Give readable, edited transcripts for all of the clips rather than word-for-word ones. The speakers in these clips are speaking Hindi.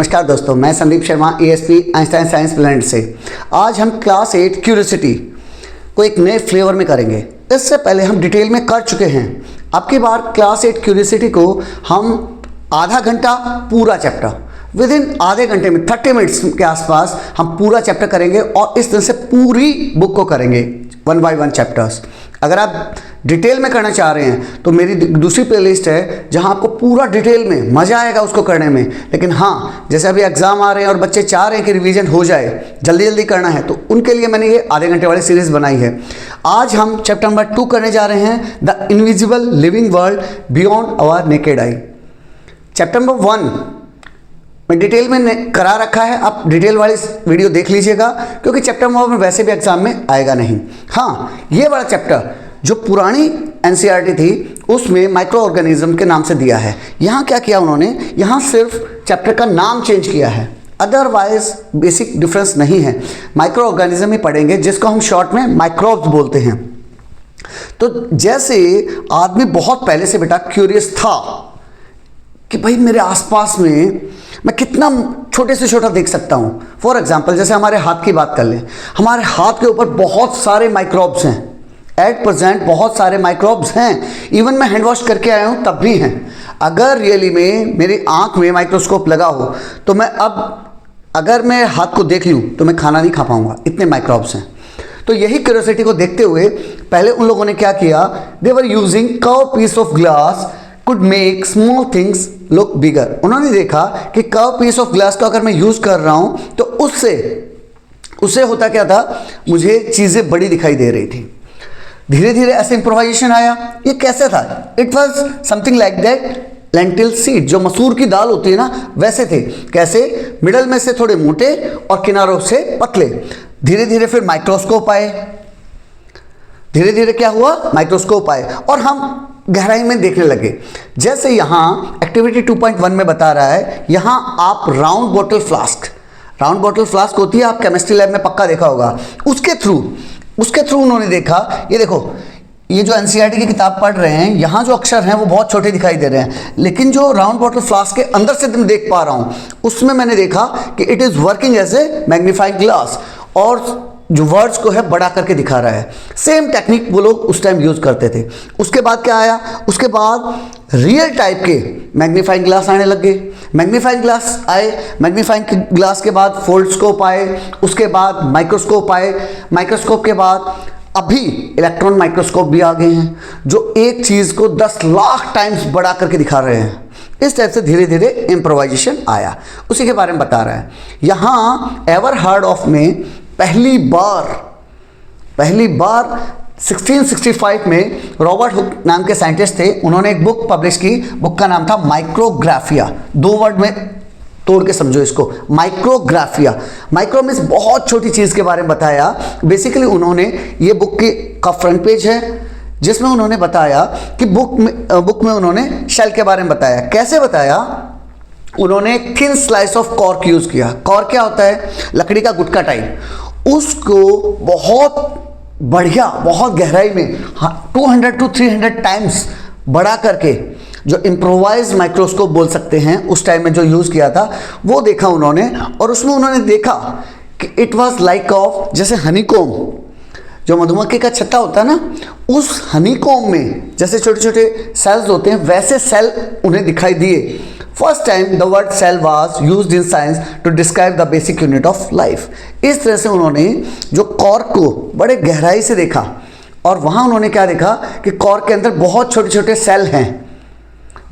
नमस्कार दोस्तों, मैं Sandeep Sharma ESP Einstein science planet से। आज हम क्लास 8 क्यूरियोसिटी को एक नए फ्लेवर में करेंगे। इससे पहले हम डिटेल में कर चुके हैं। अब की बार क्लास 8 क्यूरियोसिटी को हम आधा घंटा पूरा चैप्टर विद इन आधे घंटे में 30 मिनट्स के आसपास हम पूरा चैप्टर करेंगे और इस तरह से पूरी बुक को करेंगे 1 बाय 1 चैप्टर्स। अगर आप डिटेल में करना चाह रहे हैं तो मेरी दूसरी प्लेलिस्ट है जहां आपको पूरा डिटेल में मज़ा आएगा उसको करने में। लेकिन हाँ, जैसे अभी एग्जाम आ रहे हैं और बच्चे चाह रहे हैं कि रिवीजन हो जाए, जल्दी जल्दी करना है, तो उनके लिए मैंने ये आधे घंटे वाली सीरीज़ बनाई है। आज हम चैप्टर नंबर 2 करने जा रहे हैं, the invisible living world beyond our naked eye. Chapter number 1 मैं डिटेल में करा रखा है, आप डिटेल वाली वीडियो देख लीजिएगा क्योंकि चैप्टर नंबर में वैसे भी एग्जाम में आएगा नहीं। हाँ, ये वाला चैप्टर जो पुरानी NCERT थी उसमें माइक्रो ऑर्गेनिज्म के नाम से दिया है। यहाँ क्या किया उन्होंने, यहाँ सिर्फ चैप्टर का नाम चेंज किया है, अदरवाइज बेसिक डिफरेंस नहीं है। माइक्रो ऑर्गेनिज्म ही पढ़ेंगे जिसको हम शॉर्ट में माइक्रोब्स बोलते हैं। तो जैसे आदमी बहुत पहले से बेटा क्यूरियस था कि भाई मेरे आसपास में मैं कितना छोटे से छोटा देख सकता हूँ। फॉर एग्जाम्पल जैसे हमारे हाथ की बात कर लें, हमारे हाथ के ऊपर बहुत सारे माइक्रोब्स हैं। एट प्रेजेंट बहुत सारे माइक्रोब्स हैं, इवन मैं हैंड वॉश करके आया हूँ तब भी हैं। अगर रियली में मेरी आंख में माइक्रोस्कोप लगा हो तो मैं अगर मैं हाथ को देख लूँ तो मैं खाना नहीं खा पाऊँगा, इतने माइक्रोब्स हैं। तो यही क्यूरियोसिटी को देखते हुए पहले उन लोगों ने क्या किया, they were using curve piece of glass could make small things look bigger। उन्होंने देखा कि कर्व पीस ऑफ ग्लास को अगर मैं यूज कर रहा हूं तो उससे होता क्या था, मुझे चीजें बड़ी दिखाई दे रही थी। धीरे धीरे ऐसे इंप्रोवाइजेशन आया। ये कैसे था, it was something like that lentil seed, जो मसूर की दाल होती है ना, वैसे थे। कैसे, मिडल में से थोड़े मोटे और किनारों से पतले। धीरे धीरे फिर माइक्रोस्कोप आए, धीरे धीरे क्या हुआ, माइक्रोस्कोप आए और हम गहराई में देखने लगे। जैसे यहाँ एक्टिविटी 2.1 में बता रहा है, यहाँ आप राउंड बॉटल फ्लास्क होती है, आप केमिस्ट्री लैब में पक्का देखा होगा। उसके थ्रू उन्होंने देखा, ये देखो, ये जो NCERT की किताब पढ़ रहे हैं, यहाँ जो अक्षर हैं वो बहुत छोटे दिखाई दे रहे हैं, लेकिन जो राउंड बॉटल फ्लास्क के अंदर से मैं देख पा रहा हूँ उसमें मैंने देखा कि it is working as a magnifying glass और जो वर्ड्स को है बड़ा करके दिखा रहा है। सेम टेक्निक वो लोग उस टाइम यूज करते थे। उसके बाद क्या आया, उसके बाद रियल टाइप के मैग्नीफाइंग ग्लास आने लग गए। मैग्नीफाइंग ग्लास आए, मैग्नीफाइंग ग्लास के बाद फोल्डस्कोप आए, उसके बाद माइक्रोस्कोप आए, माइक्रोस्कोप के बाद अभी इलेक्ट्रॉन माइक्रोस्कोप भी आ गए हैं जो एक चीज़ को 10 लाख टाइम्स बड़ा करके दिखा रहे हैं। इस टाइप से धीरे धीरे इम्प्रोवाइजेशन आया, उसी के बारे में बता रहा है। यहाँ एवर हर्ड ऑफ में पहली बार 1665 में रॉबर्ट हुक नाम के साइंटिस्ट थे, उन्होंने एक बुक पब्लिश की। बुक का नाम था माइक्रोग्राफिया। 2 वर्ड में तोड़ के समझो इसको, माइक्रोग्राफिया। माइक्रो मीन्स बहुत छोटी चीज़ के बारे में बताया। बेसिकली उन्होंने, ये बुक का फ्रंट पेज है जिसमें उन्होंने बताया कि बुक में उन्होंने शेल के बारे में बताया। कैसे बताया, उन्होंने एक thin slice of cork use किया। कॉर्क क्या होता है, लकड़ी का गुटका टाइप, उसको बहुत बढ़िया, बहुत गहराई में 200 to 300 टाइम्स बड़ा करके, जो इम्प्रोवाइज माइक्रोस्कोप बोल सकते हैं, उस टाइम में जो यूज किया था वो देखा उन्होंने। और उसमें उन्होंने देखा कि इट वाज लाइक ऑफ, जैसे हनीकॉम, जो मधुमक्खी का छत्ता होता है ना, उस हनीकॉम में जैसे छोटे छोटे सेल्स होते हैं वैसे सेल उन्हें दिखाई दिए। First time the word cell was used in science to describe the basic unit of life. इस तरह से उन्होंने जो कॉर्क को बड़े गहराई से देखा और वहाँ उन्होंने क्या देखा कि कॉर्क के अंदर बहुत छोटे छोटे सेल हैं,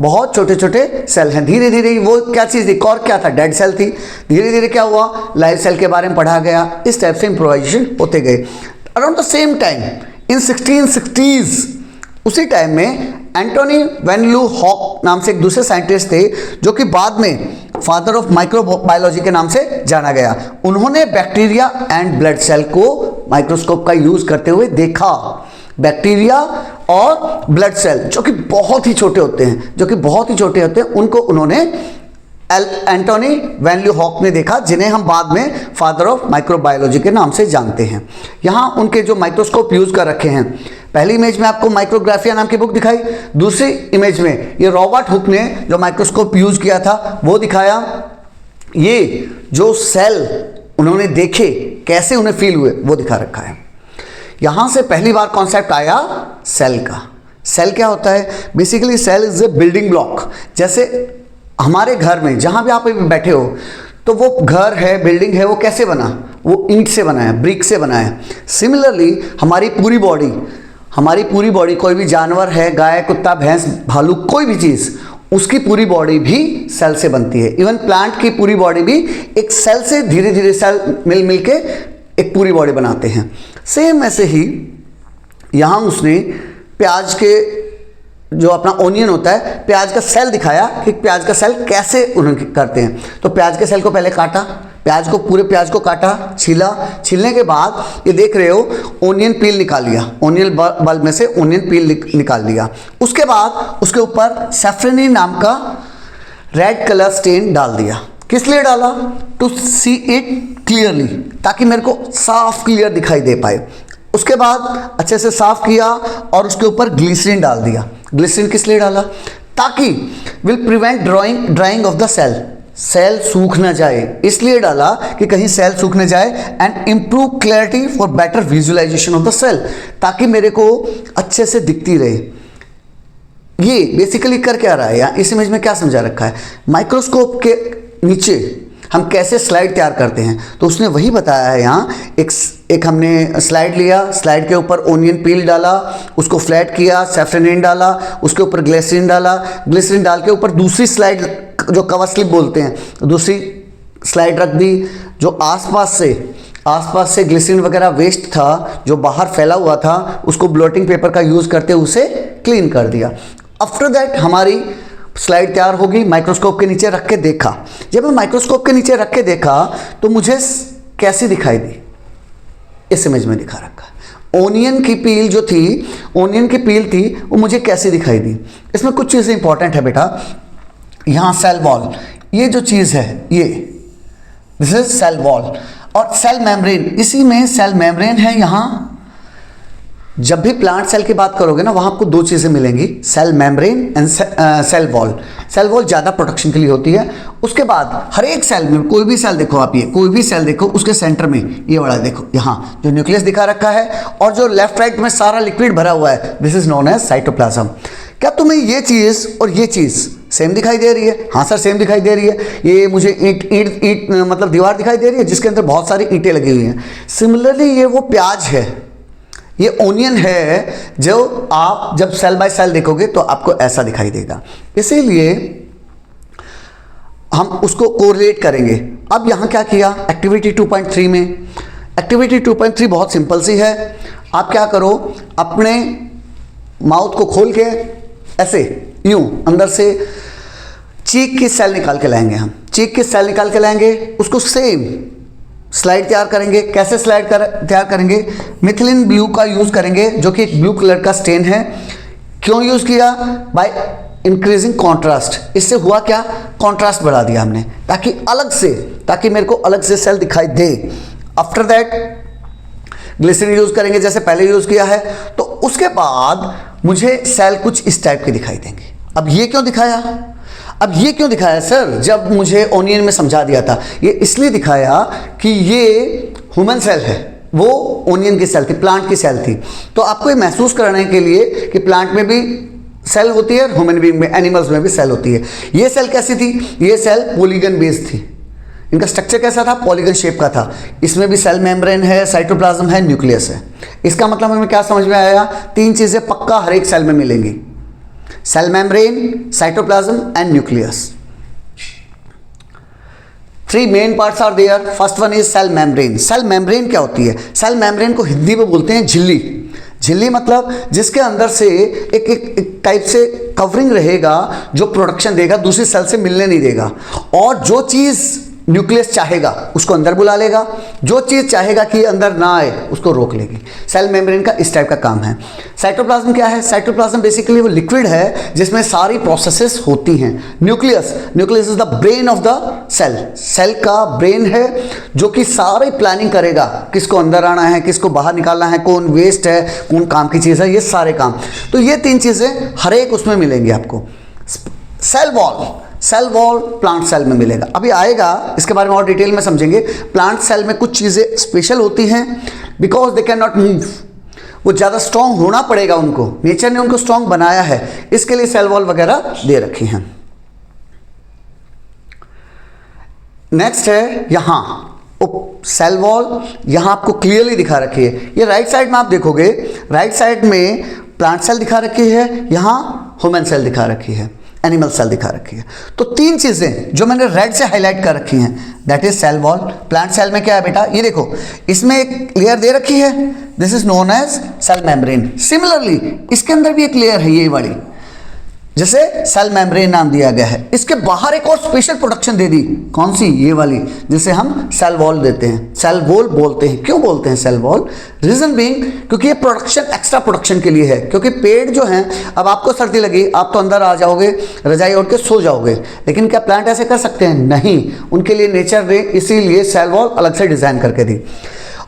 बहुत छोटे छोटे सेल हैं। धीरे धीरे वो क्या चीज़ थी, कॉर्क क्या था, डेड सेल थी। धीरे धीरे क्या हुआ, लाइव सेल के बारे में पढ़ा गया। इस टाइप से इम्प्रोवाइजेशन होते गए। Around the same time in 1660s, उसी टाइम में एंटोनी वैन ल्यू हॉक नाम से एक दूसरे साइंटिस्ट थे जो कि बाद में फादर ऑफ माइक्रोबायोलॉजी के नाम से जाना गया। उन्होंने बैक्टीरिया एंड ब्लड सेल को माइक्रोस्कोप का यूज करते हुए देखा। बैक्टीरिया और ब्लड सेल जो कि बहुत ही छोटे होते हैं, उनको उन्होंने एंटोनी वैन ल्यू हॉक ने देखा, जिन्हें हम बाद में फादर ऑफ माइक्रोबायोलॉजी के नाम से जानते हैं। यहाँ उनके जो माइक्रोस्कोप यूज कर रखे हैं, पहली इमेज में आपको माइक्रोग्राफिया नाम की बुक दिखाई, दूसरी इमेज में ये रॉबर्ट हुक ने जो माइक्रोस्कोप यूज किया था वो दिखाया। ये जो सेल उन्होंने देखे, कैसे उन्हें फील हुए, वो दिखा रखा है। यहां से पहली बार कॉन्सेप्ट आया सेल का। सेल क्या होता है? Basically cell is a building block. जैसे हमारे घर में जहां भी आप अभी बैठे हो, तो वो घर है, बिल्डिंग है, वो कैसे बना? वो ईंट से बना है, ब्रिक से बना है। सिमिलरली हमारी पूरी बॉडी, कोई भी जानवर है, गाय, कुत्ता, भैंस, भालू, कोई भी चीज़, उसकी पूरी बॉडी भी सेल से बनती है। इवन प्लांट की पूरी बॉडी भी एक सेल से, धीरे धीरे सेल मिल के एक पूरी बॉडी बनाते हैं। सेम ऐसे ही यहाँ उसने प्याज के जो अपना ओनियन होता है, प्याज का सेल दिखाया कि प्याज का सेल कैसे उन्होंने करते हैं। तो प्याज के सेल को पहले काटा, पूरे प्याज को काटा, छीलने के बाद ये देख रहे हो ओनियन पील निकाल लिया, ओनियन बल्ब में से ओनियन पील निकाल लिया। उसके बाद उसके ऊपर सैफ्रनिन नाम का रेड कलर स्टेन डाल दिया। किस लिए डाला? टू सी इट क्लियरली, ताकि मेरे को साफ क्लियर दिखाई दे पाए। उसके बाद अच्छे से साफ किया और उसके ऊपर ग्लिसरीन डाल दिया। ग्लिसरीन किस लिए डाला? ताकि will prevent drying of the cell सूख ना जाए, इसलिए डाला कि कहीं सेल सूख ना जाए। And improve clarity for better visualisation of the cell, ताकि मेरे को अच्छे से दिखती रहे। ये बेसिकली कर क्या रहा है? या इस इमेज में क्या समझा रखा है? माइक्रोस्कोप के नीचे हम कैसे स्लाइड तैयार करते हैं, तो उसने वही बताया है। यहाँ एक हमने स्लाइड लिया, स्लाइड के ऊपर ओनियन पील डाला, उसको फ्लैट किया, सैफ्रनिन डाला, उसके ऊपर ग्लिसरीन डाला, ग्लिसरीन डाल के ऊपर दूसरी स्लाइड, जो कवर स्लिप बोलते हैं, दूसरी स्लाइड रख दी। जो आसपास से ग्लिसरीन वगैरह वेस्ट था, जो बाहर फैला हुआ था, उसको ब्लोटिंग पेपर का यूज़ करते उसे क्लीन कर दिया। आफ्टर दैट हमारी स्लाइड तैयार होगी। माइक्रोस्कोप के नीचे रख के देखा। जब मैं माइक्रोस्कोप के नीचे रख के देखा तो मुझे कैसी दिखाई दी? इस इमेज में दिखा रखा है। ओनियन की पील थी, वो मुझे कैसी दिखाई दी? इसमें कुछ चीज़ें इंपॉर्टेंट है बेटा। यहाँ सेल वॉल, ये जो चीज़ है, ये दिस इज सेल वॉल। और सेल मेम्ब्रेन, इसी में सेल मेम्ब्रेन है। यहाँ जब भी प्लांट सेल की बात करोगे ना, वहाँ आपको दो चीज़ें मिलेंगी, cell membrane and cell wall. Cell wall ज़्यादा प्रोटेक्शन के लिए होती है। उसके बाद हर एक सेल में, कोई भी सेल देखो आप, ये कोई भी सेल देखो, उसके सेंटर में ये वाला देखो, यहाँ जो न्यूक्लियस दिखा रखा है, और जो लेफ्ट राइट में सारा लिक्विड भरा हुआ है, this is known as cytoplasm. क्या तुम्हें ये चीज़ और ये चीज़ सेम दिखाई दे रही है? हाँ सर, सेम दिखाई दे रही है। ये मुझे ईंट मतलब दीवार दिखाई दे रही है जिसके अंदर बहुत सारी ईंटें लगी हुई हैं। सिमिलरली ये वो प्याज है, ये ओनियन है, जो आप जब सेल बाय सेल देखोगे तो आपको ऐसा दिखाई देगा। इसीलिए हम उसको कोरिलेट करेंगे। अब यहाँ क्या किया एक्टिविटी 2.3 में? एक्टिविटी 2.3 बहुत सिंपल सी है। आप क्या करो, अपने माउथ को खोल के ऐसे यूं अंदर से चीक की सेल निकाल के लाएंगे। हम चीक की सेल निकाल के लाएंगे, उसको सेम स्लाइड तैयार करेंगे। कैसे स्लाइड तैयार करेंगे? मिथिलिन ब्लू का यूज़ करेंगे, जो कि एक ब्लू कलर का स्टेन है। क्यों यूज़ किया? By increasing contrast. इससे हुआ क्या? कॉन्ट्रास्ट बढ़ा दिया हमने, ताकि मेरे को अलग से सेल दिखाई दे। आफ्टर दैट ग्लिसरीन यूज़ करेंगे, जैसे पहले यूज़ किया है। तो उसके बाद मुझे सेल कुछ इस टाइप के दिखाई देंगे। अब ये क्यों दिखाया सर? जब मुझे ओनियन में समझा दिया था, ये इसलिए दिखाया कि ये ह्यूमन सेल है, वो ओनियन की सेल थी, प्लांट की सेल थी। तो आपको ये महसूस कराने के लिए कि प्लांट में भी सेल होती है, ह्यूमन बीइंग में, एनिमल्स में भी सेल होती है। ये सेल कैसी थी? ये सेल पॉलीगन बेस्ड थी। इनका स्ट्रक्चर कैसा था? पॉलीगन शेप का था। इसमें भी सेल मेम्ब्रेन है, साइटोप्लाज्म है, न्यूक्लियस है। इसका मतलब हमें क्या समझ में आया? तीन चीज़ें पक्का हर एक सेल में मिलेंगी, cell membrane, cytoplasm and nucleus. Three main parts are there. First one is cell membrane. Cell membrane क्या होती है? सेल मेम्ब्रेन को हिंदी में बोलते हैं झिल्ली। झिल्ली मतलब जिसके अंदर से एक टाइप से कवरिंग रहेगा, जो प्रोटेक्शन देगा, दूसरी सेल से मिलने नहीं देगा। और जो चीज़ न्यूक्लियस चाहेगा उसको अंदर बुला लेगा, जो चीज़ चाहेगा कि अंदर ना आए उसको रोक लेगी। सेल मेम्ब्रेन का इस टाइप का काम है। साइटोप्लाज्म क्या है? साइटोप्लाज्म बेसिकली वो लिक्विड है जिसमें सारी प्रोसेसेस होती हैं। Nucleus is the brain of the cell. Cell का ब्रेन है जो कि सारी प्लानिंग करेगा, किसको अंदर आना है, किसको बाहर निकालना है, कौन वेस्ट है, कौन काम की चीज़ है, ये सारे काम। तो ये तीन चीज़ें हर एक उसमें मिलेंगी आपको। सेल वॉल प्लांट सेल में मिलेगा। अभी आएगा, इसके बारे में और डिटेल में समझेंगे। प्लांट सेल में कुछ चीज़ें स्पेशल होती हैं, because they can not move, वो ज़्यादा स्ट्रॉन्ग होना पड़ेगा उनको, नेचर ने उनको स्ट्रॉन्ग बनाया है, इसके लिए सेल वॉल वगैरह दे रखी हैं। नेक्स्ट है यहाँ सेल वॉल, यहाँ आपको क्लियरली दिखा रखी है। ये राइट साइड में आप देखोगे, राइट साइड में प्लांट सेल दिखा रखी है, यहाँ ह्यूमन सेल दिखा रखी है, एनिमल सेल दिखा रखी है। तो तीन चीज़ें जो मैंने रेड से हाईलाइट कर रखी हैं, that is cell wall. Plant cell में क्या है बेटा, ये देखो, इसमें एक लेयर दे रखी है, this is known as cell membrane. Similarly इसके अंदर भी एक लेयर है, ये वाली, जैसे सेल मेम्ब्रेन नाम दिया गया है। इसके बाहर एक और स्पेशल प्रोडक्शन दे दी, कौन सी, ये वाली, जिसे हम सेल वॉल देते हैं, सेल वॉल बोलते हैं। क्यों बोलते हैं सेल वॉल? रीजन बीइंग, क्योंकि ये प्रोडक्शन एक्स्ट्रा प्रोडक्शन के लिए है। क्योंकि पेड़ जो हैं, अब आपको सर्दी लगी, आप तो अंदर आ जाओगे, रजाई ओढ़ के सो जाओगे, लेकिन क्या प्लांट ऐसे कर सकते हैं? नहीं, उनके लिए नेचर ने इसीलिए सेल वॉल अलग से डिजाइन करके दी।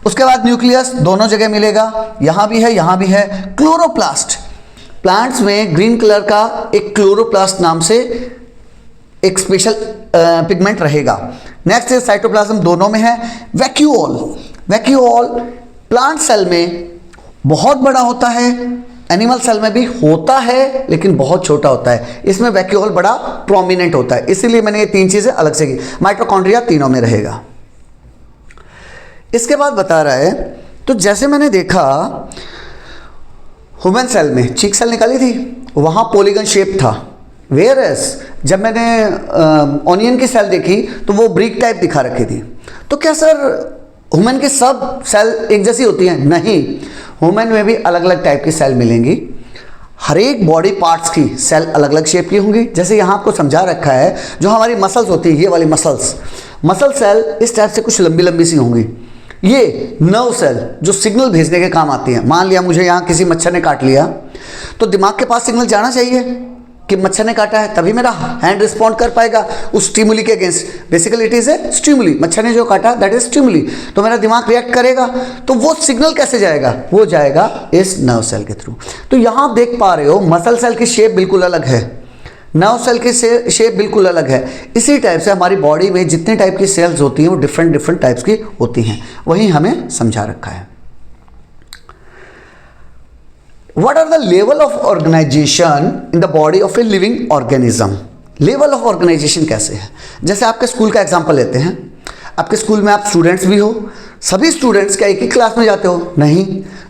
उसके बाद न्यूक्लियस दोनों जगह मिलेगा, यहाँ भी है, यहाँ भी है। क्लोरोप्लास्ट, प्लांट्स में ग्रीन कलर का एक क्लोरोप्लास्ट नाम से एक स्पेशल पिगमेंट रहेगा। नेक्स्ट है साइटोप्लाज्म, दोनों में है। वैक्यूओल, वैक्यूओल प्लांट सेल में बहुत बड़ा होता है, एनिमल सेल में भी होता है, लेकिन बहुत छोटा होता है। इसमें वैक्यूओल बड़ा प्रोमिनेंट होता है, इसीलिए मैंने ये तीन चीजें अलग से की। माइटोकॉन्ड्रिया तीनों में रहेगा। इसके बाद बता रहा है, तो जैसे मैंने देखा ह्यूमन सेल में चीक सेल निकाली थी, वहाँ पॉलीगन शेप था। वेयर एज जब मैंने ऑनियन की सेल देखी तो वो ब्रिक टाइप दिखा रखी थी। तो क्या सर ह्यूमन के सब सेल एक जैसी होती हैं? नहीं, ह्यूमन में भी अलग अलग टाइप की सेल मिलेंगी। हर एक बॉडी पार्ट्स की सेल अलग अलग शेप की होंगी। जैसे यहाँ आपको समझा रखा है, जो हमारी मसल्स होती है, ये वाली मसल्स, मसल सेल इस टाइप से कुछ लंबी लंबी सी होंगी। ये नर्व सेल जो सिग्नल भेजने के काम आती है। मान लिया मुझे यहाँ किसी मच्छर ने काट लिया, तो दिमाग के पास सिग्नल जाना चाहिए कि मच्छर ने काटा है, तभी मेरा हैंड रिस्पॉन्ड कर पाएगा उस स्टिमुली के against. Basically it is a stimuli, मच्छर ने जो काटा दैट इज स्टिमुली, तो मेरा दिमाग रिएक्ट करेगा। तो वो सिग्नल कैसे जाएगा? वो जाएगा इस नर्व सेल के थ्रू। तो यहाँ आप देख पा रहे हो मसल सेल की शेप बिल्कुल अलग है, नर्व सेल की शेप बिल्कुल अलग है। इसी टाइप से हमारी बॉडी में जितने टाइप की सेल्स होती हैं वो डिफरेंट डिफरेंट टाइप्स की होती हैं, वही हमें समझा रखा है। What are the level of organization in the body of a living organism? Level of organisation कैसे है? जैसे आपके स्कूल का एग्जाम्पल लेते हैं। आपके स्कूल में आप स्टूडेंट्स भी हो, सभी स्टूडेंट्स क्या एक ही क्लास में जाते हो? नहीं,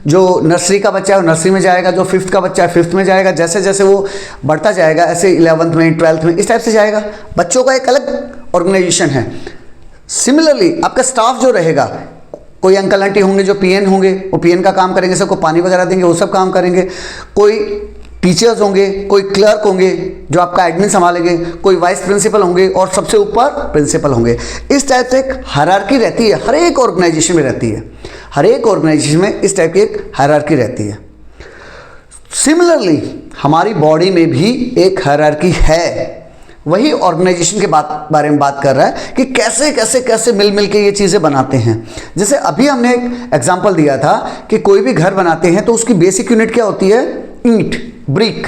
जो नर्सरी का बच्चा है वो नर्सरी में जाएगा, जो फिफ्थ का बच्चा है फिफ्थ में जाएगा, जैसे जैसे वो बढ़ता जाएगा ऐसे 11th में 12th में इस टाइप से जाएगा। बच्चों का एक अलग ऑर्गेनाइजेशन है। सिमिलरली आपका स्टाफ जो रहेगा, कोई अंकल आंटी होंगे जो पीएन होंगे, वो पीएन का काम करेंगे, सबको पानी वगैरह देंगे, वो सब काम करेंगे। कोई टीचर्स होंगे, कोई क्लर्क होंगे जो आपका एडमिन संभालेंगे, कोई वाइस प्रिंसिपल होंगे और सबसे ऊपर प्रिंसिपल होंगे। इस टाइप से एक हायरार्की रहती है, हर एक ऑर्गेनाइजेशन में रहती है। हर एक ऑर्गेनाइजेशन में इस टाइप की एक हायरार्की रहती है। सिमिलरली हमारी बॉडी में भी एक हायरार्की है। वही ऑर्गेनाइजेशन के बारे में बात कर रहा है कि कैसे कैसे कैसे मिल मिल के ये चीज़ें बनाते हैं। जैसे अभी हमने एक एग्जांपल दिया था कि कोई भी घर बनाते हैं तो उसकी बेसिक यूनिट क्या होती है? ईंट, ब्रिक,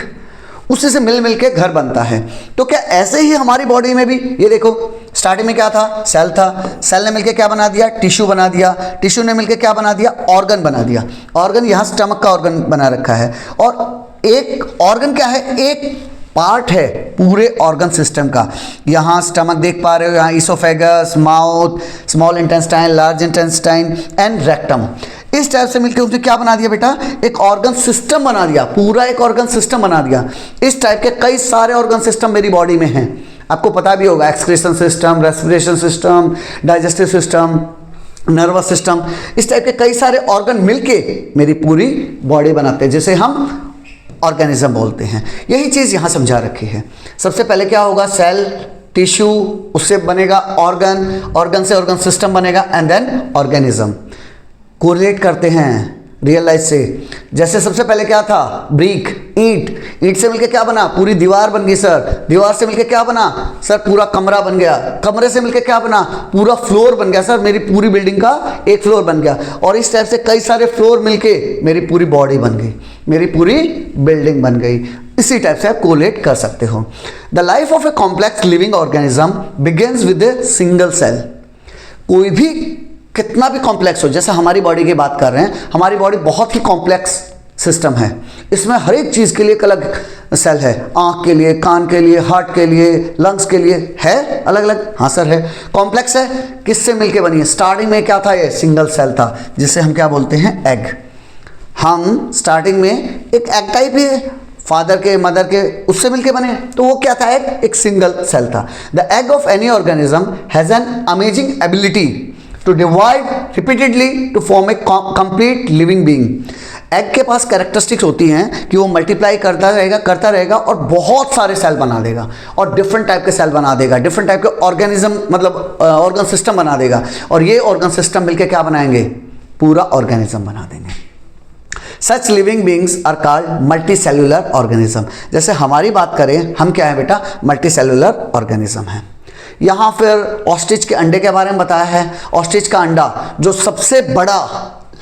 उसी से मिल मिल के घर बनता है। तो क्या ऐसे ही हमारी बॉडी में भी, ये देखो स्टार्टिंग में क्या था? सेल था। सेल ने मिलके क्या बना दिया? टिश्यू बना दिया। टिश्यू ने मिलके क्या बना दिया? ऑर्गन बना दिया। ऑर्गन, यहाँ स्टमक का ऑर्गन बना रखा है। और एक ऑर्गन क्या है? एक पार्ट है पूरे ऑर्गन सिस्टम का। यहाँ स्टमक देख पा रहे हो, यहाँ oesophagus, mouth, small intestine, large intestine and rectum. इस टाइप से मिलकर उसने क्या बना दिया बेटा? एक ऑर्गन सिस्टम बना दिया, पूरा एक ऑर्गन सिस्टम बना दिया। इस टाइप के कई सारे ऑर्गन सिस्टम मेरी बॉडी में हैं, आपको पता भी होगा। Excretion system, respiration system, digestive system, nervous system, इस टाइप के कई सारे ऑर्गन मिलके मेरी पूरी बॉडी बनाते हैं, जिसे हम ऑर्गेनिज्म बोलते हैं। यही चीज़ यहाँ समझा रखी है। सबसे पहले क्या होगा? सेल, टिश्यू, उससे बनेगा ऑर्गन, ऑर्गन से ऑर्गन सिस्टम बनेगा एंड देन ऑर्गेनिज्म। कोरिलेट करते हैं रियल लाइफ से। जैसे सबसे पहले क्या था? ब्रिक, ईंट। ईंट से मिलके क्या बना? पूरी दीवार बन गई सर। दीवार से मिलके क्या बना सर? पूरा कमरा बन गया। कमरे से मिलके क्या बना? पूरा फ्लोर बन गया सर। मेरी पूरी बिल्डिंग का एक फ्लोर बन गया। और इस टाइप से कई सारे फ्लोर मिलके मेरी पूरी बॉडी बन गई, मेरी पूरी बिल्डिंग बन गई। इसी टाइप से आप कोलेट कर सकते हो। The life of a complex living organism begins with a single cell. कोई भी कितना भी कॉम्प्लेक्स हो, जैसे हमारी बॉडी की बात कर रहे हैं, हमारी बॉडी बहुत ही कॉम्प्लेक्स सिस्टम है, इसमें हर एक चीज़ के लिए एक अलग सेल है, आँख के लिए, कान के लिए, हार्ट के लिए, लंग्स के लिए, है अलग अलग। हाँ सर है, कॉम्प्लेक्स है, किससे मिलके बनी है? स्टार्टिंग में क्या था? ये सिंगल सेल था, जिसे हम क्या बोलते हैं? एग। हम स्टार्टिंग में एक एग टाइप ही है, फादर के मदर के उससे मिलके बने, तो वो क्या था? एक सिंगल सेल था। The egg of any organism has an amazing ability to divide repeatedly to form a complete living being. Egg के पास कैरेक्टरिस्टिक्स होती हैं कि वो मल्टीप्लाई करता रहेगा और बहुत सारे सेल बना देगा और डिफरेंट टाइप के सेल बना देगा, डिफरेंट टाइप के ऑर्गेनिज्म मतलब ऑर्गन सिस्टम बना देगा, और ये ऑर्गन सिस्टम मिलके क्या बनाएंगे? पूरा ऑर्गेनिज्म बना देंगे। Such living beings are called multicellular organism. जैसे हमारी बात करें, हम क्या है बेटा? मल्टी सेल्यूलर ऑर्गेनिज्म है। यहाँ फिर ऑस्ट्रिच के अंडे के बारे में बताया है। ऑस्ट्रिच का अंडा जो सबसे बड़ा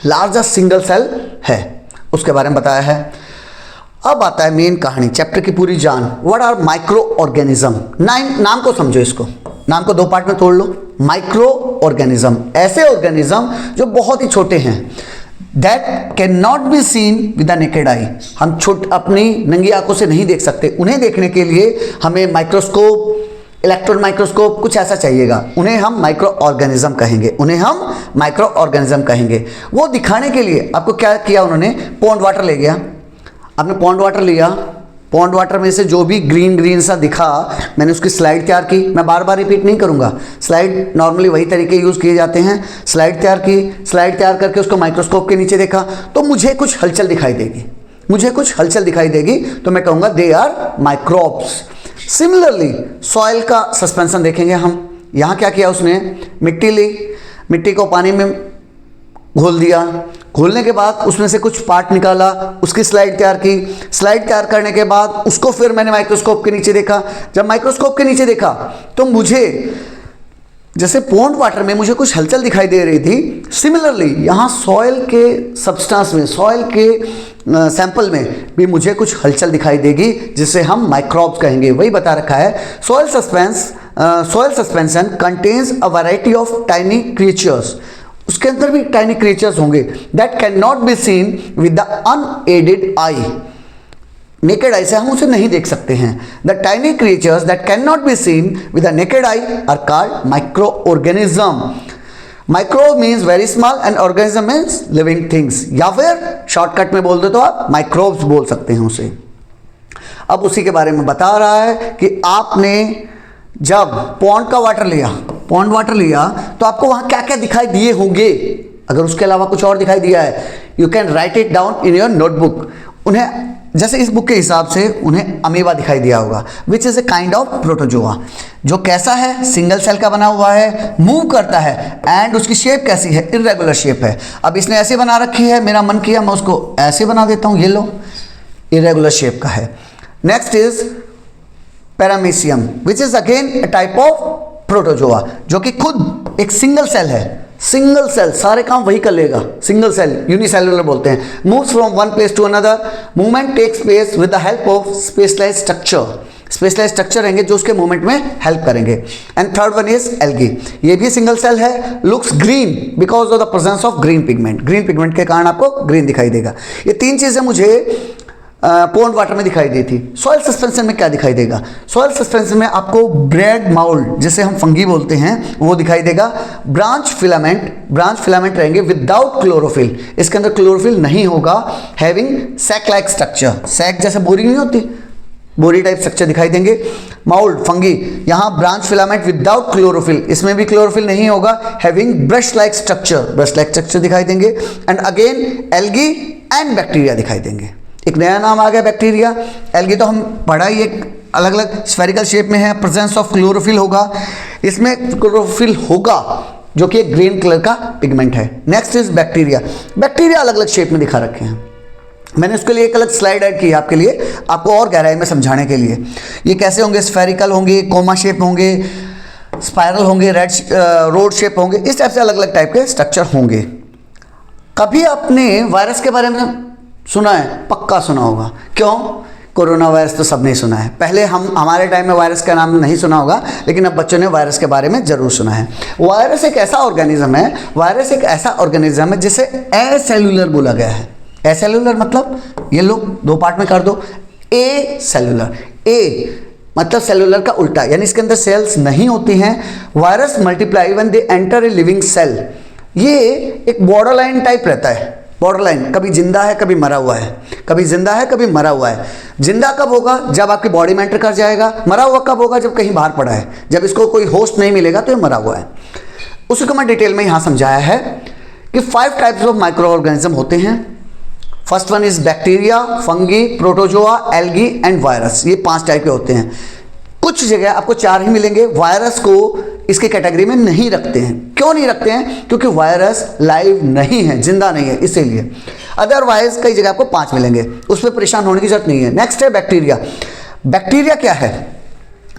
लार्जेस्ट सिंगल सेल है, उसके बारे में बताया है। अब आता है मेन कहानी, चैप्टर की पूरी जान। What are microorganism? नाम को समझो, इसको नाम को दो पार्ट में तोड़ लो। माइक्रो ऑर्गेनिज्म ऐसे ऑर्गेनिज्म जो बहुत ही छोटे हैं, that can not be seen with the naked eye. हम अपनी नंगी आंखों से नहीं देख सकते, उन्हें देखने के लिए हमें माइक्रोस्कोप, इलेक्ट्रॉन माइक्रोस्कोप कुछ ऐसा चाहिएगा। उन्हें हम माइक्रो ऑर्गेनिज्म कहेंगे, उन्हें हम माइक्रो ऑर्गेनिज्म कहेंगे। वो दिखाने के लिए आपको क्या किया उन्होंने? पॉन्ड वाटर ले गया, आपने पॉन्ड वाटर लिया, पॉन्ड वाटर में से जो भी ग्रीन ग्रीन सा दिखा, मैंने उसकी स्लाइड तैयार की। मैं बार बार रिपीट नहीं करूंगा, स्लाइड नॉर्मली वही तरीके यूज़ किए जाते हैं। स्लाइड तैयार की, स्लाइड तैयार करके उसको माइक्रोस्कोप के नीचे देखा तो मुझे कुछ हलचल दिखाई देगी, तो मैं कहूँगा they are microbes. Similarly soil का सस्पेंशन देखेंगे हम। यहाँ क्या किया उसने? मिट्टी ली, मिट्टी को पानी में घोल दिया, घोलने के बाद उसमें से कुछ पार्ट निकाला, उसकी स्लाइड तैयार की। स्लाइड तैयार करने के बाद उसको फिर मैंने माइक्रोस्कोप के नीचे देखा। जब माइक्रोस्कोप के नीचे देखा तो मुझे जैसे पॉन्ड वाटर में मुझे कुछ हलचल दिखाई दे रही थी, सिमिलरली यहाँ सॉइल के सब्सटेंस में, सॉइल के सैंपल में भी मुझे कुछ हलचल दिखाई देगी, जिसे हम माइक्रोब्स कहेंगे। वही बता रखा है, soil suspension contains a variety of tiny creatures. उसके अंदर भी टाइनी क्रिएचर्स होंगे, that can not be seen with the unaided I. Naked eye से हम उसे नहीं देख सकते हैं। The tiny creatures that can not be seen with the naked I R called micro organism. Micro means very small and organism means living things, या फिर शॉर्टकट में बोल दो तो आप माइक्रोब्स बोल सकते हैं उसे। अब उसी के बारे में बता रहा है कि आपने जब पॉन्ड वाटर लिया तो आपको वहां क्या क्या दिखाई दिए होंगे। अगर उसके अलावा कुछ और दिखाई दिया है, you can write it down in your notebook. उन्हें जैसे इस बुक के हिसाब से उन्हें अमीबा दिखाई दिया होगा, which is a kind of protozoa, जो कैसा है? सिंगल सेल का बना हुआ है, मूव करता है, एंड उसकी शेप कैसी है? इरेगुलर शेप है। अब इसने ऐसे बना रखी है, मेरा मन किया मैं उसको ऐसे बना देता हूँ, ये लो, इरेगुलर शेप का है। Next is paramecium, which is again A type of protozoa, जो कि खुद एक सिंगल सेल है। सिंगल सेल सारे काम वही कर लेगा, सिंगल सेल, यूनिसेलुलर बोलते हैं। Moves from one place to another, movement takes place with the help of specialised structure. Specialised structure रहेंगे जो उसके मूवमेंट में हेल्प करेंगे। And third one is algae, ये भी सिंगल सेल है। Looks green because of the presence of green pigment, green pigment के कारण आपको ग्रीन दिखाई देगा। ये तीन चीजें मुझे पॉन्ड वाटर में दिखाई दी थी। सॉइल सस्पेंशन में क्या दिखाई देगा? सॉइल सस्पेंशन में आपको ब्रेड माउल्ड, जिसे हम फंगी बोलते हैं, वो दिखाई देगा। ब्रांच फिलामेंट रहेंगे विदाउट क्लोरोफिल, इसके अंदर क्लोरोफिल नहीं होगा। Having sac like structure, sac जैसे बोरी नहीं होती, बोरी टाइप स्ट्रक्चर दिखाई देंगे। माउल्ड फंगी, यहाँ ब्रांच फिलामेंट विदाउट क्लोरोफिल, इसमें भी क्लोरोफिल नहीं होगा। हैविंग ब्रश लाइक स्ट्रक्चर दिखाई देंगे। And again algae and bacteria दिखाई देंगे। एक नया नाम आ गया बैक्टीरिया। एल्गी तो हम पढ़ा ही, एक अलग अलग स्फेरिकल शेप में है, प्रेजेंस ऑफ क्लोरोफिल होगा, इसमें क्लोरोफिल होगा जो कि एक ग्रीन कलर का पिगमेंट है। Next is bacteria. बैक्टीरिया अलग अलग शेप में दिखा रखे हैं, मैंने उसके लिए एक अलग स्लाइड ऐड की है आपके लिए, आपको और गहराई में समझाने के लिए। ये कैसे होंगे? स्फेरिकल होंगे, कोमा शेप होंगे, स्पाइरल होंगे, रोड शेप होंगे, इस टाइप से अलग अलग टाइप के स्ट्रक्चर होंगे। कभी आपने वायरस के बारे में सुना है? पक्का सुना होगा। क्यों? कोरोना वायरस तो सबने सुना है। पहले हमारे टाइम में वायरस का नाम नहीं सुना होगा, लेकिन अब बच्चों ने वायरस के बारे में ज़रूर सुना है। वायरस एक ऐसा ऑर्गेनिज्म है जिसे एसेल्यूलर बोला गया है। एसेल्यूलर मतलब ये लो दो पार्ट में कर दो। ए सेल्यूलर, ए मतलब सेलुलर का उल्टा, यानी इसके अंदर सेल्स नहीं होती हैं। Virus multiply when they enter a living cell. ये एक बॉर्डर लाइन टाइप रहता है। बॉर्डर लाइन, कभी जिंदा है कभी मरा हुआ है, कभी जिंदा है कभी मरा हुआ है। जिंदा कब होगा? जब आपकी बॉडी में एंटर कर जाएगा। मरा हुआ कब होगा? जब कहीं बाहर पड़ा है, जब इसको कोई होस्ट नहीं मिलेगा तो ये मरा हुआ है। उसी को मैं डिटेल में यहाँ समझाया है कि 5 टाइप्स ऑफ माइक्रो ऑर्गेनिज्म होते हैं। First one is bacteria, fungi, protozoa, algae and virus. ये 5 टाइप के होते हैं। कुछ जगह आपको 4 ही मिलेंगे। वायरस को इसके कैटेगरी में नहीं रखते हैं। क्यों नहीं रखते हैं? क्योंकि वायरस लाइव नहीं है, जिंदा नहीं है, इसीलिए। अदरवाइज कई जगह आपको 5 मिलेंगे, उस पर परेशान होने की जरूरत नहीं है। नेक्स्ट है बैक्टीरिया। बैक्टीरिया क्या है?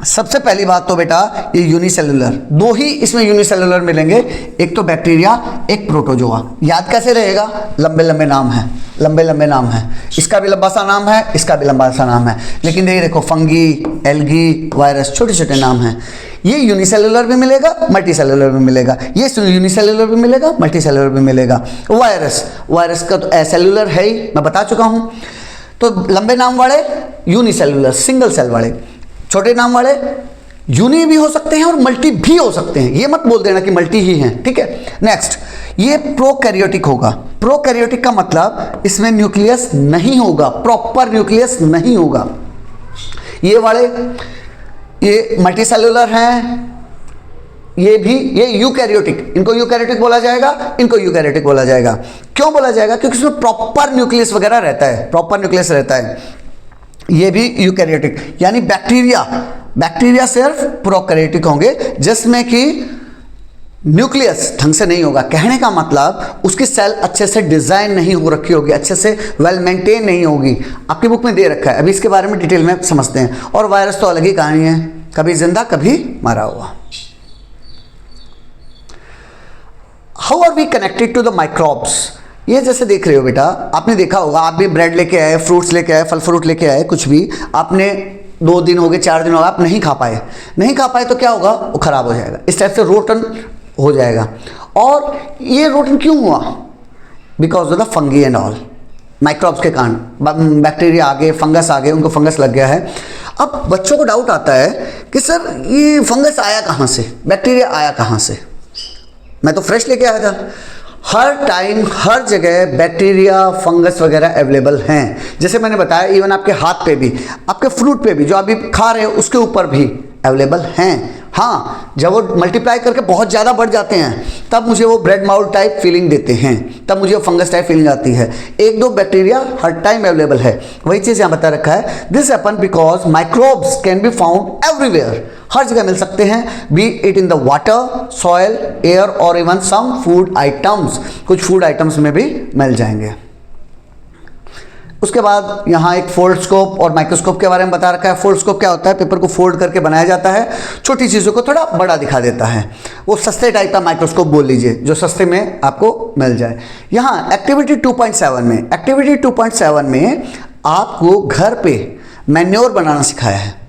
सबसे पहली बात तो बेटा ये यूनिसेलुलर, 2 ही इसमें यूनिसेलुलर मिलेंगे, एक तो बैक्टीरिया, एक प्रोटोजोआ। याद कैसे रहेगा? लंबे लंबे नाम है, लंबे लंबे नाम है। इसका भी लंबा सा नाम है, इसका भी लंबा सा नाम है, लेकिन ये देखो फंगी, एल्गी, वायरस, छोटे छोटे नाम हैं। ये यूनिसेलुलर भी मिलेगा, मल्टी सेलुलर भी मिलेगा। ये यूनिसेलुलर भी मिलेगा, मल्टी सेलुलर भी मिलेगा। वायरस, वायरस का तो एसेलुलर है ही, मैं बता चुका हूँ। तो लंबे नाम वाले यूनिसेलुलर, सिंगल सेल वाले। छोटे नाम वाले यूनि भी हो सकते हैं और मल्टी भी हो सकते हैं। ये मत बोल देना कि मल्टी ही हैं, ठीक है। नेक्स्ट, ये प्रोकैरियोटिक होगा। प्रोकैरियोटिक का मतलब इसमें न्यूक्लियस नहीं होगा, प्रॉपर न्यूक्लियस नहीं होगा। ये वाले ये मल्टीसेलुलर हैं, ये यूकैरियोटिक, इनको यूकैरियोटिक बोला जाएगा, इनको यूकैरियोटिक बोला जाएगा। क्यों बोला जाएगा? क्योंकि इसमें प्रॉपर न्यूक्लियस वगैरह रहता है, प्रॉपर न्यूक्लियस रहता है। ये भी यूकैरियोटिक, यानी बैक्टीरिया सिर्फ प्रोकैरियोटिक होंगे, जिसमें कि न्यूक्लियस ढंग से नहीं होगा। कहने का मतलब उसकी सेल अच्छे से डिजाइन नहीं हो रखी होगी, अच्छे से वेल मेंटेन नहीं होगी। आपकी बुक में दे रखा है, अभी इसके बारे में डिटेल में समझते हैं। और वायरस तो अलग ही कहानी है, कभी जिंदा कभी मरा हुआ। How are we connected to the microbes? ये जैसे देख रहे हो बेटा, आपने देखा होगा, आप भी ब्रेड लेके आए, फ्रूट्स लेके आए, फल फ्रूट लेके आए, कुछ भी आपने 2 दिन हो गए, 4 दिन हो गए, आप नहीं खा पाए तो क्या होगा? वो खराब हो जाएगा, इस टाइप से रोटन हो जाएगा। और ये रोटन क्यों हुआ? Because of the fungi and all, microbes के कारण। बैक्टीरिया आ गए, फंगस आ गए, उनको फंगस लग गया है। अब बच्चों को डाउट आता है कि सर ये फंगस आया कहाँ से, बैक्टीरिया आया कहाँ से? मैं तो फ्रेश लेके आया था। हर टाइम हर जगह बैक्टीरिया, फंगस वगैरह अवेलेबल हैं। जैसे मैंने बताया, इवन आपके हाथ पे भी, आपके फ्रूट पे भी, जो अभी खा रहे हो उसके ऊपर भी अवेलेबल हैं। हाँ, जब वो मल्टीप्लाई करके बहुत ज़्यादा बढ़ जाते हैं तब मुझे वो ब्रेड माउल्ड टाइप फीलिंग देते हैं, तब मुझे वो फंगस टाइप फीलिंग आती है। 1-2 बैक्टीरिया हर टाइम अवेलेबल है। वही चीज़ यहाँ बता रखा है, this happen because microbes can be found everywhere. हर जगह मिल सकते हैं, be it in the water, soil, air और इवन सम फूड आइटम्स। कुछ फूड आइटम्स में भी मिल जाएंगे। उसके बाद यहाँ एक फोल्ड स्कोप और माइक्रोस्कोप के बारे में बता रखा है। फोल्ड स्कोप क्या होता है? पेपर को फोल्ड करके बनाया जाता है, छोटी चीज़ों को थोड़ा बड़ा दिखा देता है। वो सस्ते टाइप का माइक्रोस्कोप बोल लीजिए, जो सस्ते में आपको मिल जाए। यहाँ एक्टिविटी 2.7 में आपको घर पे मैन्योर बनाना सिखाया है।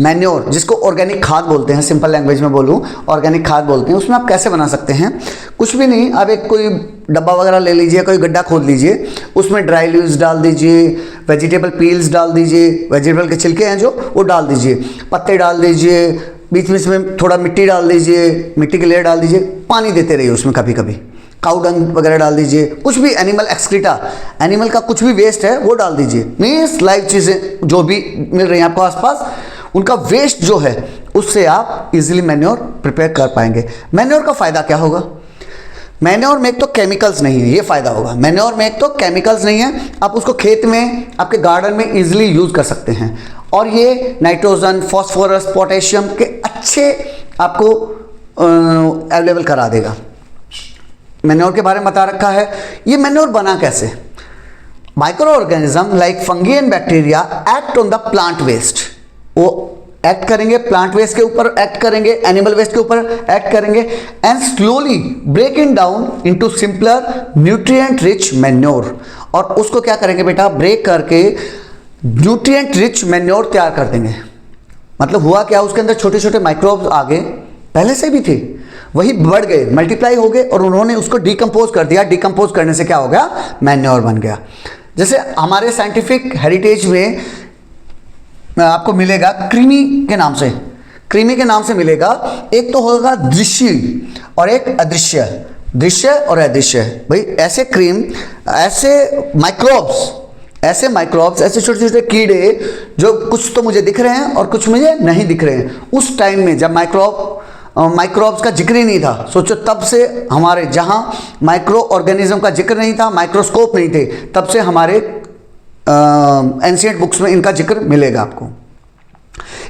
मैन्योर, जिसको ऑर्गेनिक खाद बोलते हैं, सिंपल लैंग्वेज में बोलूँ ऑर्गेनिक खाद बोलते हैं। उसमें आप कैसे बना सकते हैं? कुछ भी नहीं, आप एक कोई डब्बा वगैरह ले लीजिए, कोई गड्ढा खोद लीजिए, उसमें ड्राई लीव्स डाल दीजिए, वेजिटेबल पील्स डाल दीजिए, वेजिटेबल के छिलके हैं जो, वो डाल दीजिए, पत्ते डाल दीजिए, बीच में इसमें थोड़ा मिट्टी डाल दीजिए, मिट्टी की लेयर डाल दीजिए, पानी देते रहिए उसमें कभी कभी, काऊ डंग वगैरह डाल दीजिए, कुछ भी एनिमल एक्सक्रीटा, एनिमल का कुछ भी वेस्ट है वो डाल दीजिए। मीन्स लाइव चीज़ें जो भी मिल रही हैं आपको आसपास, उनका वेस्ट जो है उससे आप इजीली मैन्योर प्रिपेयर कर पाएंगे। मैन्योर का फ़ायदा क्या होगा? मैन्योर में एक तो केमिकल्स नहीं है, ये फ़ायदा होगा। मैन्योर में एक तो केमिकल्स नहीं है, आप उसको खेत में, आपके गार्डन में इजीली यूज़ कर सकते हैं। और ये नाइट्रोजन, फॉस्फोरस, पोटेशियम के अच्छे आपको अवेलेबल करा देगा। मैन्योर के बारे में बता रखा है। ये मैन्योर बना कैसे? Microorganism like fungi and bacteria act on the plant waste. वो एक्ट करेंगे प्लांट वेस्ट के ऊपर, एक्ट करेंगे एनिमल वेस्ट के ऊपर, एक्ट करेंगे and slowly break in down into simpler nutrient rich manure. और उसको क्या करेंगे बेटा? ब्रेक करके न्यूट्रिएंट रिच मैन्योर तैयार कर देंगे। मतलब हुआ क्या, उसके अंदर छोटे छोटे माइक्रोब्स आ गए, पहले से भी थे, वही बढ़ गए, मल्टीप्लाई हो गए और उन्होंने उसको डिकम्पोज कर दिया। डिकम्पोज करने से क्या हो गया, मैन्योर बन गया। जैसे हमारे साइंटिफिक हेरिटेज में आपको मिलेगा क्रीमी के नाम से, क्रीमी के नाम से मिलेगा। एक तो होगा दृश्य और एक अदृश्य, दृश्य और अदृश्य। भाई ऐसे क्रीम, ऐसे माइक्रोब्स, ऐसे छोटे छोटे कीड़े जो कुछ तो मुझे दिख रहे हैं और कुछ मुझे नहीं दिख रहे हैं। उस टाइम में जब माइक्रोब्स का जिक्र ही नहीं था, सोचो तब से हमारे जहाँ माइक्रो ऑर्गेनिज्म का जिक्र नहीं था, माइक्रोस्कोप नहीं थे, तब से हमारे एंशिएंट बुक्स में इनका जिक्र मिलेगा आपको।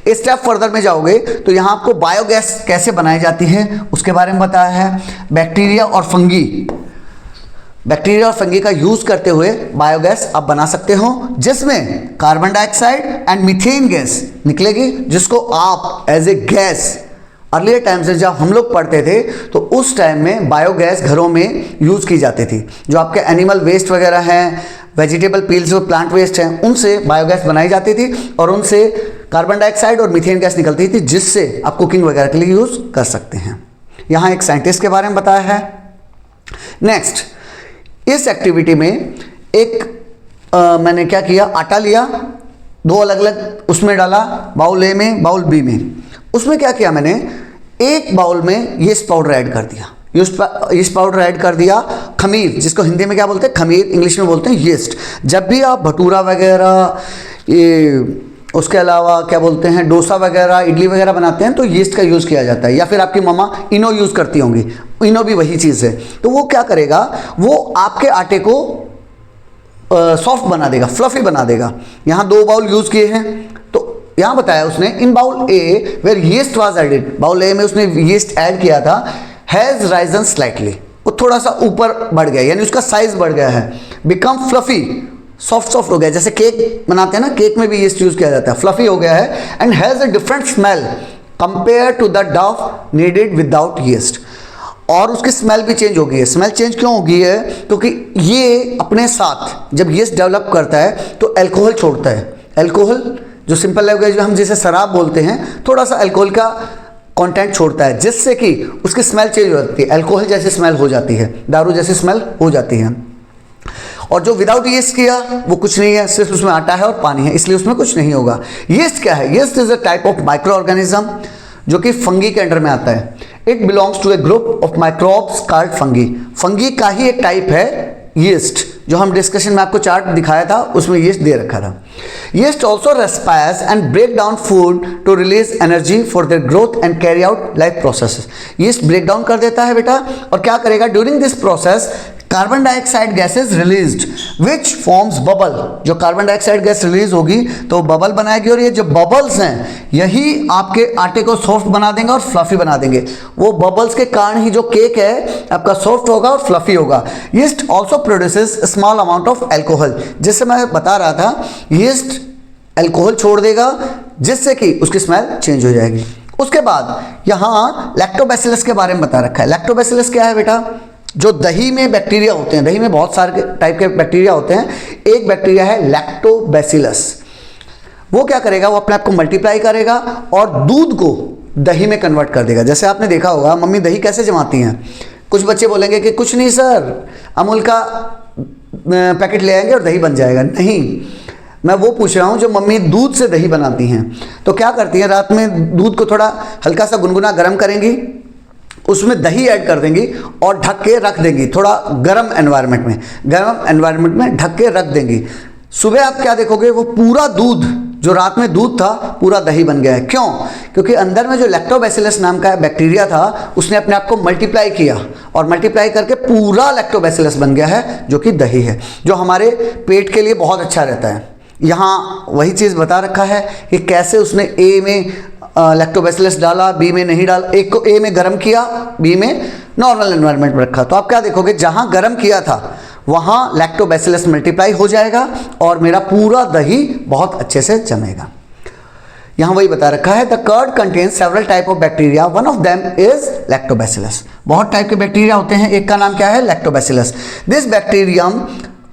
एक स्टेप फर्दर में जाओगे तो यहाँ आपको बायोगैस कैसे बनाई जाती है उसके बारे में बताया है। बैक्टीरिया और फंगी का यूज करते हुए बायोगैस आप बना सकते हो, जिसमें carbon dioxide and methane gas निकलेगी, जिसको आप as a gas earlier time से जब हम लोग पढ़ते थे तो उस टाइम में बायोगैस घरों में यूज की जाती थी। जो आपके एनिमल वेस्ट वगैरह हैं, वेजिटेबल पील्स और प्लांट वेस्ट हैं, उनसे बायोगैस बनाई जाती थी और उनसे कार्बन डाइऑक्साइड और मीथेन गैस निकलती थी, जिससे आप कुकिंग वगैरह के लिए यूज कर सकते हैं। यहाँ एक साइंटिस्ट के बारे में बताया है। नेक्स्ट, इस एक्टिविटी में मैंने क्या किया, आटा लिया, दो अलग अलग उसमें डाला, बाउल ए में, बाउल बी में। उसमें क्या किया मैंने, एक बाउल में यीस्ट पाउडर ऐड कर दिया, यीस्ट पाउडर ऐड कर दिया, खमीर, जिसको हिंदी में क्या बोलते हैं, खमीर, इंग्लिश में बोलते हैं यीस्ट। जब भी आप भटूरा वगैरह, ये उसके अलावा क्या बोलते हैं, डोसा वगैरह, इडली वगैरह बनाते हैं तो यीस्ट का यूज़ किया जाता है, या फिर आपकी मम्मा इनो यूज़ करती होंगी, इनो भी वही चीज़ है। तो वो क्या करेगा, वो आपके आटे को सॉफ्ट बना देगा, फ्लफी बना देगा। यहाँ दो बाउल यूज़ किए हैं, तो यहाँ बताया उसने, in bowl A where yeast was added, bowl A में उसने यीस्ट ऐड किया था, हैज़ राइजन स्लाइटली, वो थोड़ा सा ऊपर बढ़ गया, यानी उसका साइज बढ़ गया है, बिकम फ्लफी, सॉफ्ट हो गया, जैसे केक बनाते हैं ना, केक में भी यीस्ट यूज किया जाता है, फ्लफी हो गया है। And has a different smell compare to the dough kneaded without yeast, और उसकी स्मेल भी चेंज हो गई है। स्मेल चेंज क्यों हो गई है, क्योंकि ये अपने साथ जब यीस्ट डेवलप करता है तो अल्कोहल छोड़ता है। अल्कोहल जो सिंपल लैंग्वेज में हम जैसे शराब बोलते हैं, थोड़ा सा अल्कोहल का कंटेंट छोड़ता है, जिससे कि उसकी स्मेल चेंज हो जाती है, अल्कोहल जैसी स्मेल हो जाती है, दारू जैसी स्मेल हो जाती है। और जो विदाउट यीस्ट किया वो कुछ नहीं है, सिर्फ उसमें आटा है और पानी है, इसलिए उसमें कुछ नहीं होगा। यीस्ट क्या है, yeast is a type of microorganism जो कि फंगी के अंडर में आता है। It belongs to a group of microbes called fungi. Fungi का ही एक टाइप है यीस्ट, जो हम डिस्कशन में आपको चार्ट दिखाया था उसमें यीस्ट दे रखा था। Yeast also respires and break down food to release energy for their growth and carry out life processes. Yeast break down कर देता है बेटा, और क्या करेगा, during this process carbon dioxide gas is released which forms bubble. जो कार्बन डाइऑक्साइड गैस रिलीज होगी तो बबल बनाएगी, और ये जो बबल्स हैं यही आपके आटे को सॉफ्ट बना देंगे और फ्लफी बना देंगे। वो बबल्स के कारण ही जो केक है आपका सॉफ्ट होगा और फ्लफी होगा। Yeast also produces small amount of alcohol, जिससे मैं बता रहा था यीस्ट एल्कोहल छोड़ देगा, जिससे कि उसकी स्मेल चेंज हो जाएगी। उसके बाद यहाँ लैक्टोबैसिलस के बारे में बता रखा है। लैक्टोबैसिलस क्या है बेटा, जो दही में बैक्टीरिया होते हैं, दही में बहुत सारे टाइप के बैक्टीरिया होते हैं, एक बैक्टीरिया है लैक्टोबैसिलस। वो क्या करेगा, वो अपने आप को मल्टीप्लाई करेगा और दूध को दही में कन्वर्ट कर देगा। जैसे आपने देखा होगा मम्मी दही कैसे जमाती हैं, कुछ बच्चे बोलेंगे कि कुछ नहीं सर, अमूल का पैकेट ले आएंगे और दही बन जाएगा। नहीं, मैं वो पूछ रहा हूँ जो मम्मी दूध से दही बनाती हैं। तो क्या करती हैं, रात में दूध को थोड़ा हल्का सा गुनगुना गर्म करेंगी, उसमें दही ऐड कर देंगी और ढक के रख देंगी, थोड़ा गर्म एनवायरनमेंट में ढक के रख देंगी। सुबह आप क्या देखोगे, वो पूरा दूध जो रात में दूध था पूरा दही बन गया है। क्यों, क्योंकि अंदर में जो लैक्टोबैसिलस नाम का बैक्टीरिया था उसने अपने आप को मल्टीप्लाई किया और मल्टीप्लाई करके पूरा लैक्टोबैसिलस बन गया है, जो कि दही है, जो हमारे पेट के लिए बहुत अच्छा रहता है। यहाँ वही चीज़ बता रखा है कि कैसे उसने ए में लैक्टोबैसिलस डाला, बी में नहीं डाला, एक को ए में गर्म किया, बी में नॉर्मल एनवायरनमेंट में रखा। तो आप क्या देखोगे, जहाँ गर्म किया था वहाँ लैक्टोबैसिलस मल्टीप्लाई हो जाएगा और मेरा पूरा दही बहुत अच्छे से जमेगा। यहाँ वही बता रखा है, the curd contains several type of bacteria, one of them is lactobacillus. बहुत टाइप के बैक्टीरिया होते हैं, एक का नाम क्या है, lactobacillus. This bacterium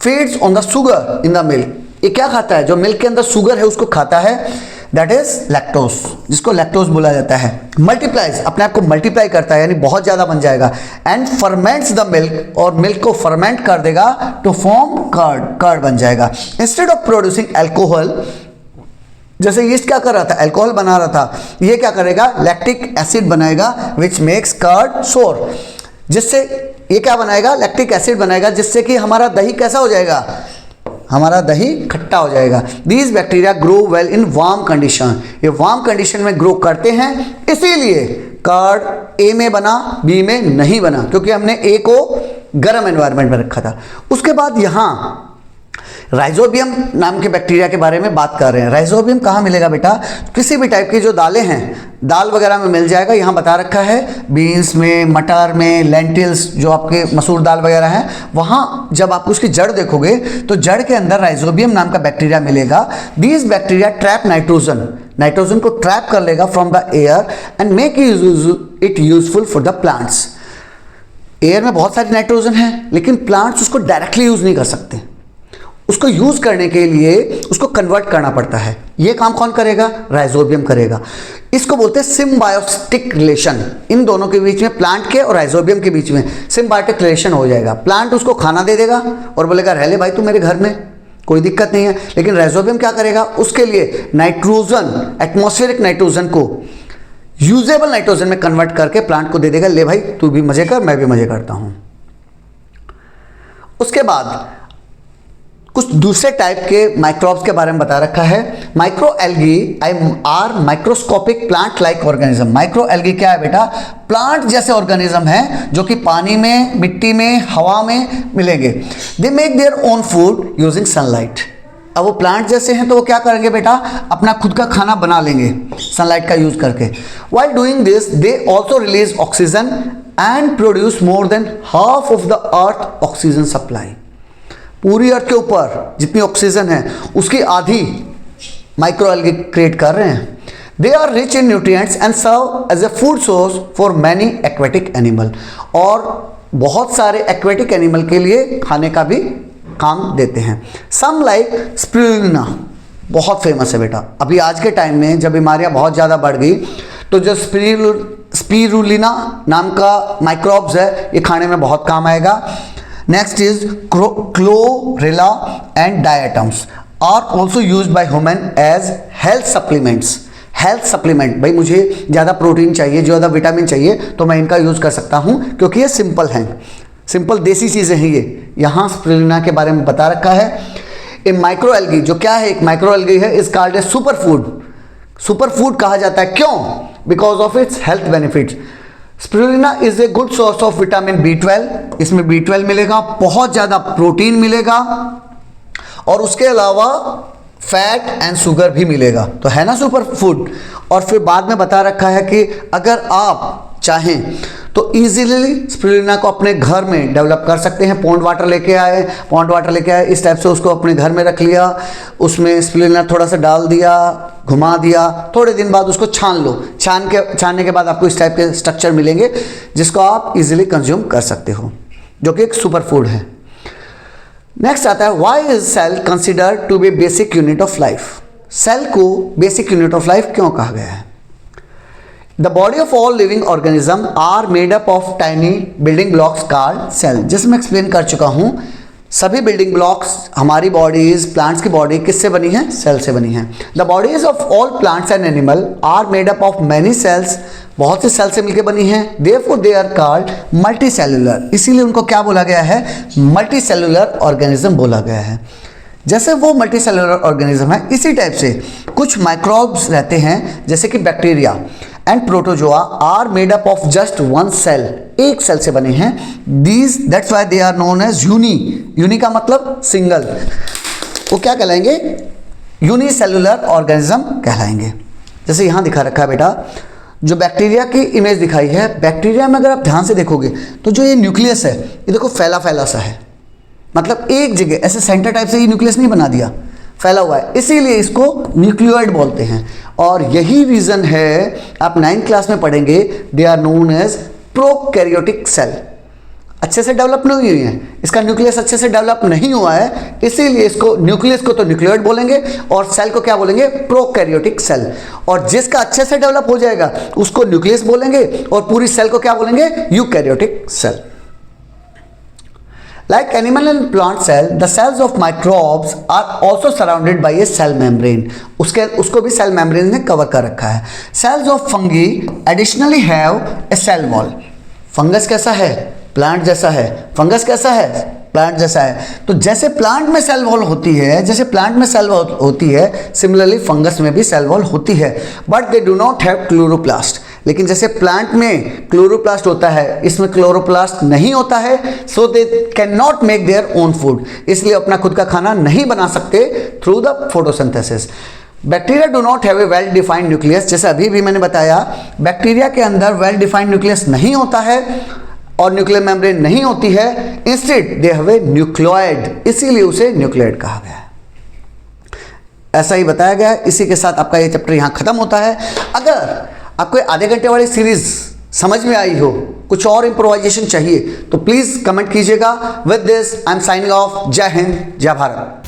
feeds on the sugar in the milk. ये क्या खाता है? जो मिल्क के अंदर शुगर है उसको खाता है, दैट इज लैक्टोज, जिसको लैक्टोज बोला जाता है। मल्टीप्लाइज, अपने आप को मल्टीप्लाई करता है, यानी बहुत ज़्यादा बन जाएगा। एंड फर्मेंट्स द मिल्क, और मिल्क को फर्मेंट कर देगा टू फॉर्म कर्ड, कर्ड बन जाएगा। इंस्टेड ऑफ प्रोड्यूसिंग एल्कोहल, जैसे यीस्ट क्या कर रहा था? अल्कोहल बना रहा था, ये क्या करेगा? लैक्टिक एसिड बनाएगा विच मेक्स कर्ड सोर, जिससे ये क्या बनाएगा? लैक्टिक एसिड बनाएगा, जिससे कि हमारा दही कैसा हो जाएगा? हमारा दही खट्टा हो जाएगा। These bacteria grow well in warm condition, ये वार्म कंडीशन में ग्रो करते हैं, इसीलिए कर्ड ए में बना, बी में नहीं बना, क्योंकि हमने ए को गर्म एनवायरनमेंट में रखा था। उसके बाद यहाँ राइजोबियम नाम के बैक्टीरिया के बारे में बात कर रहे हैं। राइजोबियम कहाँ मिलेगा बेटा? किसी भी टाइप की जो दालें हैं, दाल वगैरह में मिल जाएगा। यहाँ बता रखा है बीन्स में, मटर में, लेंटिल्स, जो आपके मसूर दाल वगैरह हैं, वहाँ जब आप उसकी जड़ देखोगे तो जड़ के अंदर राइजोबियम नाम का बैक्टीरिया मिलेगा। These bacteria trap nitrogen, nitrogen को ट्रैप कर लेगा from the air and make it useful for the plants. Air में बहुत सारी नाइट्रोजन है, लेकिन प्लांट्स उसको डायरेक्टली यूज नहीं कर सकते, उसको यूज करने के लिए उसको कन्वर्ट करना पड़ता है। ये काम कौन करेगा? राइजोबियम करेगा। इसको बोलते हैं सिम्बायोटिक रिलेशन, इन दोनों के बीच में, प्लांट के और राइजोबियम के बीच में सिम्बायोटिक रिलेशन हो जाएगा। प्लांट उसको खाना दे देगा और बोलेगा रह ले भाई तू मेरे घर में, कोई दिक्कत नहीं है। लेकिन राइजोबियम क्या करेगा? उसके लिए नाइट्रोजन, एटमॉस्फेरिक नाइट्रोजन को यूजेबल नाइट्रोजन में कन्वर्ट करके प्लांट को दे देगा, ले भाई तू भी मजे कर, मैं भी मजे करता हूं। उसके बाद कुछ दूसरे टाइप के माइक्रोब्स के बारे में बता रखा है। Microalgae are microscopic plant like organism. Microalgae क्या है बेटा? प्लांट जैसे ऑर्गेनिज्म है जो कि पानी में, मिट्टी में, हवा में मिलेंगे। They make their own food using sunlight. अब वो प्लांट जैसे हैं तो वो क्या करेंगे बेटा? अपना खुद का खाना बना लेंगे सनलाइट का यूज करके। While doing this they also release oxygen and produce more than half of the earth oxygen supply. पूरी अर्थ के ऊपर जितनी ऑक्सीजन है उसकी आधी माइक्रो एल्गी क्रिएट कर रहे हैं। They are rich in nutrients and serve as a food source for many aquatic animal, और बहुत सारे एक्वेटिक एनिमल के लिए खाने का भी काम देते हैं। सम लाइक स्पिरुलिना बहुत फेमस है बेटा। अभी आज के टाइम में जब बीमारियां बहुत ज़्यादा बढ़ गई तो जो स्पिरुलिना नाम का माइक्रोब्स है ये खाने में बहुत काम आएगा। Next is chlorella and diatoms are also use by human as health supplements. Health supplement, भाई मुझे ज़्यादा प्रोटीन चाहिए, ज़्यादा विटामिन चाहिए तो मैं इनका यूज़ कर सकता हूँ क्योंकि ये सिंपल हैं, सिंपल देसी चीज़ें हैं ये। यहाँ स्पिरुलिना के बारे में बता रखा है। ए माइक्रो एल्गी जो क्या है? एक माइक्रो एल्गी है, is called a super food. Super food कहा जाता है, क्यों? Because of its health benefits. Spirulina is a good source of vitamin B12, इसमें B12 मिलेगा, बहुत ज़्यादा प्रोटीन मिलेगा और उसके अलावा फैट एंड शुगर भी मिलेगा, तो है ना सुपर फूड। और फिर बाद में बता रखा है कि अगर आप चाहें तो इजीली स्पिरुलिना को अपने घर में डेवलप कर सकते हैं। पॉन्ड वाटर लेके आए, इस टाइप से उसको अपने घर में रख लिया, उसमें स्पिरुलिना थोड़ा सा डाल दिया, घुमा दिया, थोड़े दिन बाद उसको छान लो, छानने के बाद आपको इस टाइप के स्ट्रक्चर मिलेंगे जिसको आप इजीली कंज्यूम कर सकते हो, जो कि एक सुपर फूड है। नेक्स्ट आता है why is cell considered to be basic unit of life. Cell को बेसिक यूनिट ऑफ लाइफ क्यों कहा गया है? The body of all living organism are made up of tiny building blocks called cell. जैसे मैं एक्सप्लेन कर चुका हूँ, सभी बिल्डिंग ब्लॉक्स, हमारी बॉडीज, प्लांट्स की बॉडी किससे बनी है? सेल से बनी है। The bodies of all plants and animal are made up of many cells, बहुत से सेल से मिलकर बनी है। Therefore they are called multicellular, इसीलिए उनको क्या बोला गया है? मल्टी सेलुलर ऑर्गेनिज्म बोला गया है। जैसे वो मल्टी सेलुलर ऑर्गेनिज्म है, इसी टाइप से कुछ माइक्रोब्स रहते हैं जैसे कि bacteria and protozoa are made up of just one cell, एक सेल से बने हैं। These that's why they are known as uni. Uni का मतलब सिंगल, वो क्या कहलाएंगे? यूनिसेलुलर ऑर्गेनिज्म कहलाएंगे। जैसे यहाँ दिखा रखा है बेटा, जो बैक्टीरिया की इमेज दिखाई है, बैक्टीरिया में अगर आप ध्यान से देखोगे तो जो ये न्यूक्लियस है ये देखो फैला फैला सा है, मतलब एक जगह ऐसे सेंटर टाइप से ये न्यूक्लियस नहीं बना दिया, फैला हुआ है, इसीलिए इसको न्यूक्लियोइड बोलते हैं। और यही रीज़न है, आप 9th क्लास में पढ़ेंगे, they are known as prokaryotic cell. अच्छे से डेवलप नहीं हुई है, इसका न्यूक्लियस अच्छे से डेवलप नहीं हुआ है, इसीलिए इसको न्यूक्लियस को तो न्यूक्लियोइड बोलेंगे और सेल को क्या बोलेंगे, प्रोकैरियोटिक सेल। और जिसका अच्छे से डेवलप हो जाएगा उसको न्यूक्लियस बोलेंगे और पूरी सेल को क्या बोलेंगे, eukaryotic cell. Like animal and plant cell, the cells of microbes are also surrounded by a cell membrane. उसको भी cell membrane ने कवर कर रखा है। Cells of fungi additionally have a cell wall. Fungus कैसा है, प्लांट जैसा है। फंगस कैसा है, प्लांट जैसा है। तो जैसे प्लांट में सेल वॉल होती है, जैसे प्लांट में सेल वॉल होती है, सिमिलरली फंगस में भी सेल वॉल होती है, but they do not have chloroplast. लेकिन जैसे प्लांट में क्लोरोप्लास्ट होता है, इसमें क्लोरोप्लास्ट नहीं होता है, so they can not make their own food, इसलिए अपना खुद का खाना नहीं बना सकते through the photosynthesis. Bacteria do not have a well defined nucleus, जैसे अभी भी मैंने बताया, बैक्टीरिया के अंदर वेल डिफाइंड न्यूक्लियस नहीं होता है और न्यूक्लियर मेम्ब्रेन नहीं होती है, instead they have a nucleoid, इसीलिए उसे न्यूक्लियोइड कहा गया है। ऐसा ही बताया गया है। इसी के साथ आपका ये चैप्टर यहाँ खत्म होता है। अगर आपको आधे घंटे वाली सीरीज समझ में आई हो, कुछ और इम्प्रोवाइजेशन चाहिए, तो प्लीज कमेंट कीजिएगा। With this I am signing off. जय हिंद, जय भारत।